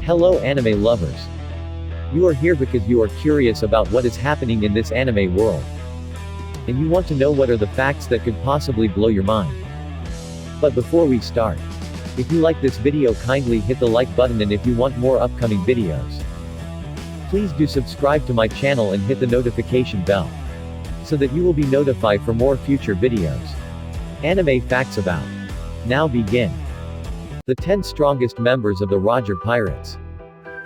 Hello anime lovers. You are here because you are curious about what is happening in this anime world. And you want to know what are the facts that could possibly blow your mind. But before we start, if you like this video, kindly hit the like button, and if you want more upcoming videos, please do subscribe to my channel and hit the notification bell, so that you will be notified for more future videos. Anime facts about. Now begin. The 10 strongest members of the Roger Pirates.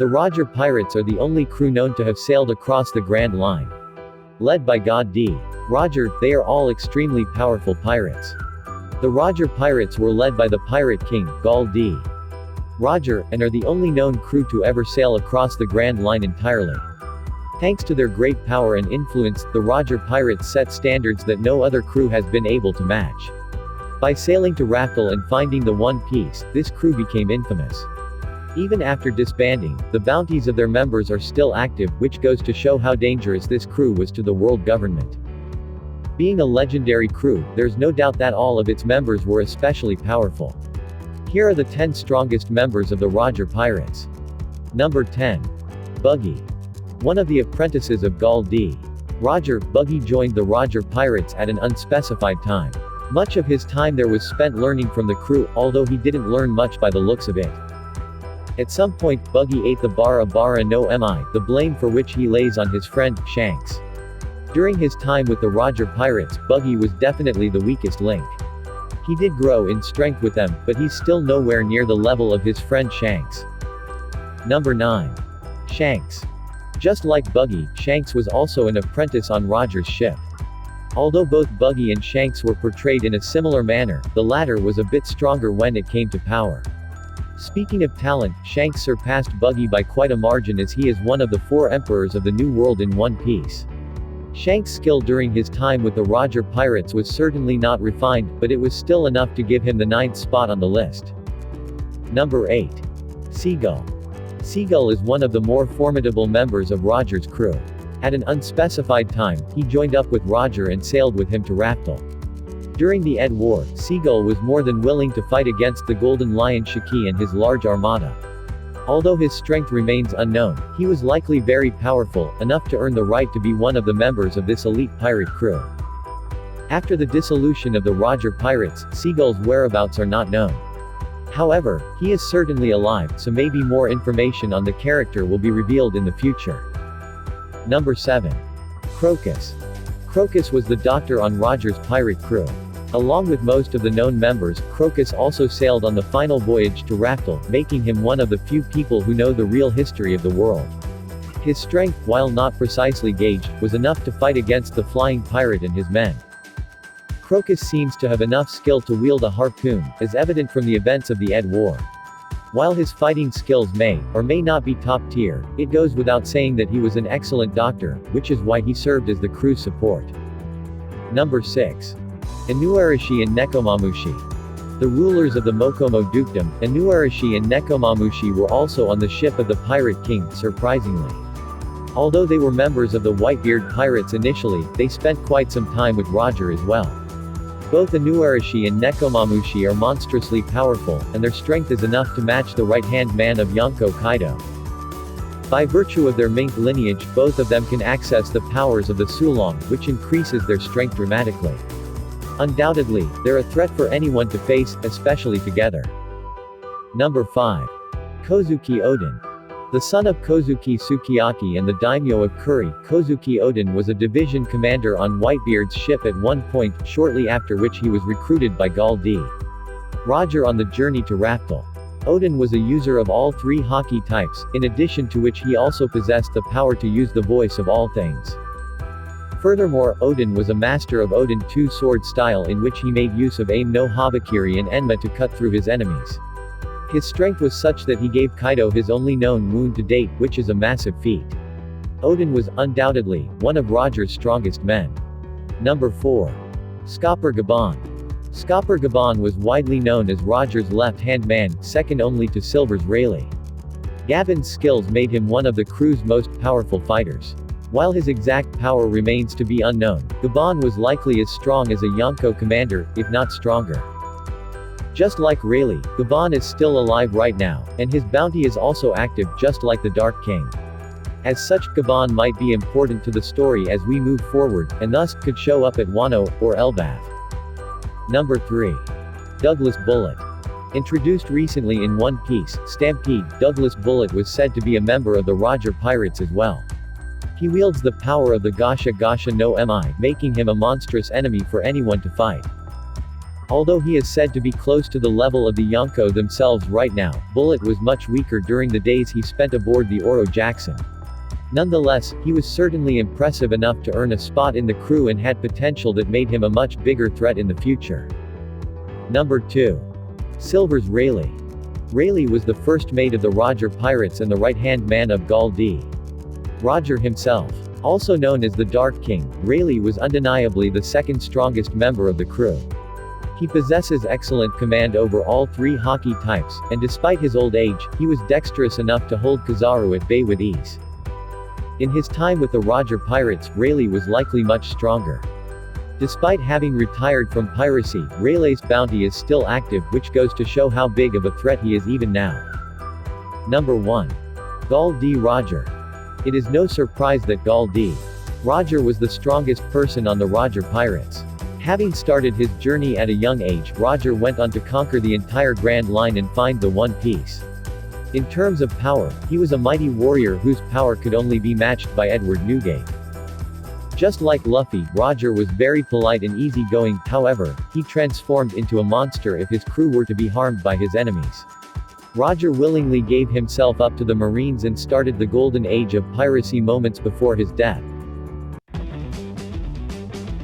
The Roger Pirates are the only crew known to have sailed across the Grand Line. Led by God D. Roger, they are all extremely powerful pirates. The Roger Pirates were led by the Pirate King, Gall D. Roger, and are the only known crew to ever sail across the Grand Line entirely. Thanks to their great power and influence, the Roger Pirates set standards that no other crew has been able to match. By sailing to Raftel and finding the One Piece, this crew became infamous. Even after disbanding, the bounties of their members are still active, which goes to show how dangerous this crew was to the world government. Being a legendary crew, there's no doubt that all of its members were especially powerful. Here are the 10 strongest members of the Roger Pirates. Number 10. Buggy. One of the apprentices of Gall D. Roger, Buggy joined the Roger Pirates at an unspecified time. Much of his time there was spent learning from the crew, although he didn't learn much by the looks of it. At some point, Buggy ate the bara no mi, the blame for which he lays on his friend, Shanks. During his time with the Roger Pirates, Buggy was definitely the weakest link. He did grow in strength with them, but he's still nowhere near the level of his friend Shanks. Number 9. Shanks. Just like Buggy, Shanks was also an apprentice on Roger's ship. Although both Buggy and Shanks were portrayed in a similar manner, the latter was a bit stronger when it came to power. Speaking of talent, Shanks surpassed Buggy by quite a margin, as he is one of the 4 emperors of the New World in One Piece. Shanks' skill during his time with the Roger Pirates was certainly not refined, but it was still enough to give him the 9th spot on the list. Number 8. Seagull. Seagull is one of the more formidable members of Roger's crew. At an unspecified time, he joined up with Roger and sailed with him to Raftel. During the Ed War, Seagull was more than willing to fight against the Golden Lion Shiki and his large armada. Although his strength remains unknown, he was likely very powerful, enough to earn the right to be one of the members of this elite pirate crew. After the dissolution of the Roger Pirates, Seagull's whereabouts are not known. However, he is certainly alive, so maybe more information on the character will be revealed in the future. Number 7. Crocus. Crocus was the doctor on Roger's pirate crew. Along with most of the known members, Crocus also sailed on the final voyage to Raftel, making him one of the few people who know the real history of the world. His strength, while not precisely gauged, was enough to fight against the flying pirate and his men. Crocus seems to have enough skill to wield a harpoon, as evident from the events of the Ed War. While his fighting skills may, or may not be top tier, it goes without saying that he was an excellent doctor, which is why he served as the crew's support. Number 6. Inuarashi and Nekomamushi. The rulers of the Mokomo dukedom, Inuarashi and Nekomamushi, were also on the ship of the Pirate King, surprisingly. Although they were members of the Whitebeard Pirates initially, they spent quite some time with Roger as well. Both Inuarashi and Nekomamushi are monstrously powerful, and their strength is enough to match the right-hand man of Yonko Kaido. By virtue of their Mink lineage, both of them can access the powers of the Sulong, which increases their strength dramatically. Undoubtedly, they're a threat for anyone to face, especially together. Number 5. Kozuki Odin. The son of Kozuki Sukiyaki and the daimyo of Kuri, Kozuki Odin was a division commander on Whitebeard's ship at one point, shortly after which he was recruited by Gall D. Roger on the journey to Raftel. Odin was a user of all 3 haki types, in addition to which he also possessed the power to use the voice of all things. Furthermore, Odin was a master of Odin 2 sword style, in which he made use of aim no habakiri and enma to cut through his enemies. His strength was such that he gave Kaido his only known wound to date, which is a massive feat. Odin was, undoubtedly, one of Roger's strongest men. Number 4. Skopper Gaban. Skopper Gaban was widely known as Roger's left-hand man, second only to Silver's Rayleigh. Gaban's skills made him one of the crew's most powerful fighters. While his exact power remains to be unknown, Gaban was likely as strong as a Yonko commander, if not stronger. Just like Rayleigh, Gabon is still alive right now, and his bounty is also active just like the Dark King. As such, Gabon might be important to the story as we move forward, and thus, could show up at Wano, or Elbaf. Number 3. Douglas Bullet. Introduced recently in One Piece, Stampede, Douglas Bullet was said to be a member of the Roger Pirates as well. He wields the power of the Gasha Gasha no Mi, making him a monstrous enemy for anyone to fight. Although he is said to be close to the level of the Yonko themselves right now, Bullet was much weaker during the days he spent aboard the Oro Jackson. Nonetheless, he was certainly impressive enough to earn a spot in the crew and had potential that made him a much bigger threat in the future. Number 2. Silver's Rayleigh. Rayleigh was the first mate of the Roger Pirates and the right-hand man of Gall D. Roger himself. Also known as the Dark King, Rayleigh was undeniably the second strongest member of the crew. He possesses excellent command over all three hockey types, and despite his old age, he was dexterous enough to hold Kizaru at bay with ease. In his time with the Roger Pirates, Rayleigh was likely much stronger. Despite having retired from piracy, Rayleigh's bounty is still active, which goes to show how big of a threat he is even now. Number 1. Gall D. Roger. It is no surprise that Gall D. Roger was the strongest person on the Roger Pirates. Having started his journey at a young age, Roger went on to conquer the entire Grand Line and find the One Piece. In terms of power, he was a mighty warrior whose power could only be matched by Edward Newgate. Just like Luffy, Roger was very polite and easygoing, however, he transformed into a monster if his crew were to be harmed by his enemies. Roger willingly gave himself up to the Marines and started the golden age of piracy moments before his death.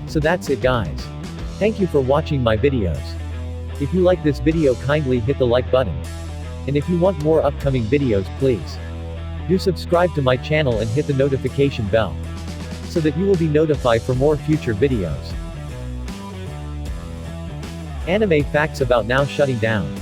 So that's it guys. Thank you for watching my videos. If you like this video, kindly hit the like button. And if you want more upcoming videos, please do subscribe to my channel and hit the notification bell, so that you will be notified for more future videos. Anime facts about now shutting down.